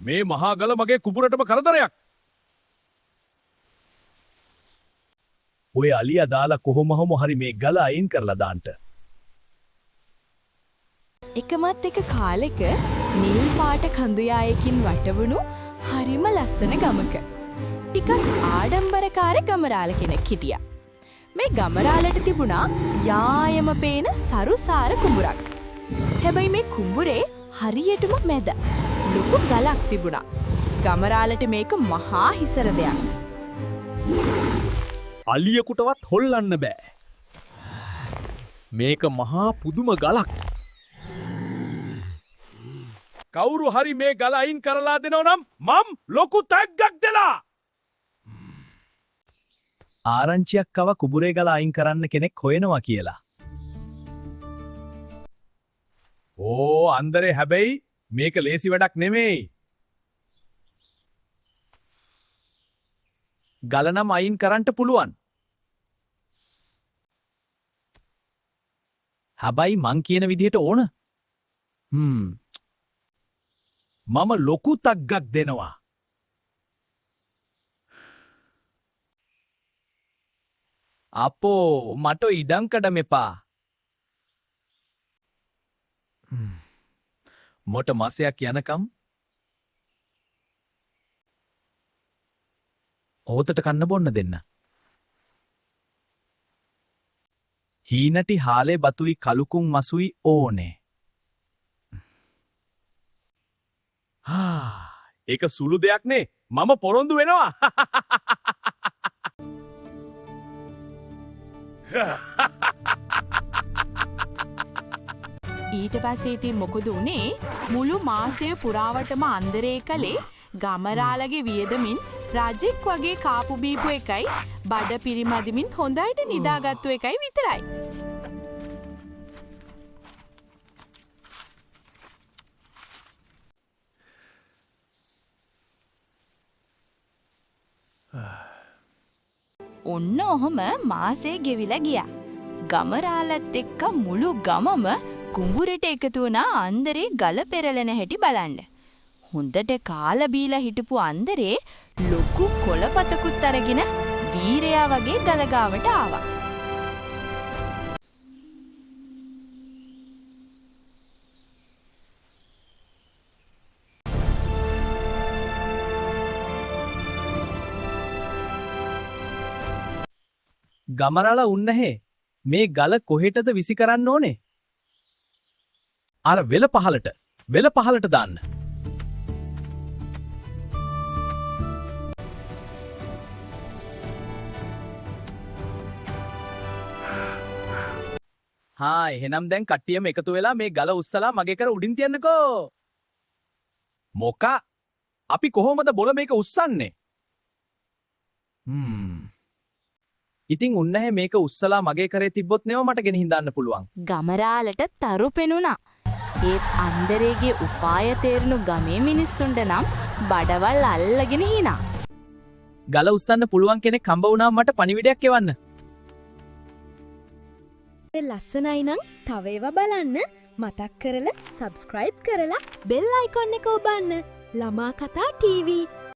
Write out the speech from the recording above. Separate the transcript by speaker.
Speaker 1: මේ මහා ගල මගේ කුඹුරටම කරදරයක්. ඔය අලියා දාලා කොහොම හරි මේ ගල අයින් කරලා දාන්න.
Speaker 2: එකමත් එක කාලෙක නිල් පාට කඳුයායකින් වටවුණු හරිම ලස්සන ගමක. ටිකක් ආඩම්බරකාර ගමරාල කෙනෙක් හිටියා. මේ ගමරාලට තිබුණා යායම පේන සරුසාර කුඹුරක්. හැබැයි මේ කුඹුරේ හරියටම මැද ලොකු ගලක් තිබුණා. ගමරාලට මේක මහා හිසර දෙයක්.
Speaker 1: අලියෙකුටවත් හොල්ලන්න බෑ. මේක මහා පුදුම ගලක්. කවුරු හරි මේ ගල අයින් කරලා දෙනව නම් මම් ලොකු තැග්ගක් දෙලා. ආරංචියක් කව කුඹුරේ ගල අයින් කරන්න කෙනෙක් හොයනවා කියලා. ඕ අන්දරේ හැබැයි මේක ලේසි වැඩක් නෙමෙයි. ගල නම් අයින් කරන්න පුළුවන්. හැබැයි මං කියන විදිහට ඕන. මම ලොකු තග්ගක් දෙනවා. අපෝ මට ඉඩම් කඩ මෙපා. මොට මාසයක් යනකම් ඕතට කන්න බොන්න දෙන්න. හීනටි හාලේ බතුයි කලුකුන් මසුයි ඕනේ. ඒක සුළු දෙයක්නේ. මම පොරොන්දු වෙනවා.
Speaker 2: ඊට පස්සේ ඉතින් මොකද උනේ? මුළු මාසය පුරාවටම අන්දරේ කලේ ගමරාලගේ වියදමින් රජෙක් වගේ කාපු බීපු එකයි බඩ පිරිමදිමින් හොඳට නිදාගත්තු එකයි විතරයි. ඔන්න ඔහොම මාසේ ගෙවිලා ගියා. ගමරාලත් එක්ක මුළු ගමම කුඹුරට එකතු වුණා අන්දරේ ගල පෙරලෙන හැටි බලන්න. හොඳට කාලා බීලා හිටපු අන්දරේ ලොකු කොළපතකුත් අරගෙන වීරයා වගේ ගලගාවට ආවා.
Speaker 1: ගමරාලා උන්නහේ මේ ගල කොහෙටද විසි කරන්න ඕනේ? අර වෙල පහලට දාන්න. එහෙනම් දැන් කට්ටියම එකතු වෙලා මේ ගල උස්සලා මගේ කර උඩින් තියන්නකෝ. මොකා? අපි කොහොමද බොල මේක උස්සන්නේ? ඉතින් උන්නහැ මේක උස්සලා මගේ කරේ තිබ්බොත් නෙව මට ගෙනහින් දාන්න පුළුවන්.
Speaker 2: ගමරාලට තරු පෙනුණා. ඒත් අන්දරේගේ උපාය තේරුණු ගමේ මිනිස්සුන්ට නම් බඩවල් අල්ලගෙන හිනා.
Speaker 1: ගල උස්සන්න පුළුවන් කෙනෙක් හම්බ වුණාම මට පණිවිඩයක් එවන්න.
Speaker 3: ලස්සනයි නම් තව ඒවා බලන්න මතක් කරලා සබ්ස්ක්‍රයිබ් කරලා බෙල් අයිකොන් එක ඔබන්න. ළමා කතා ටීවී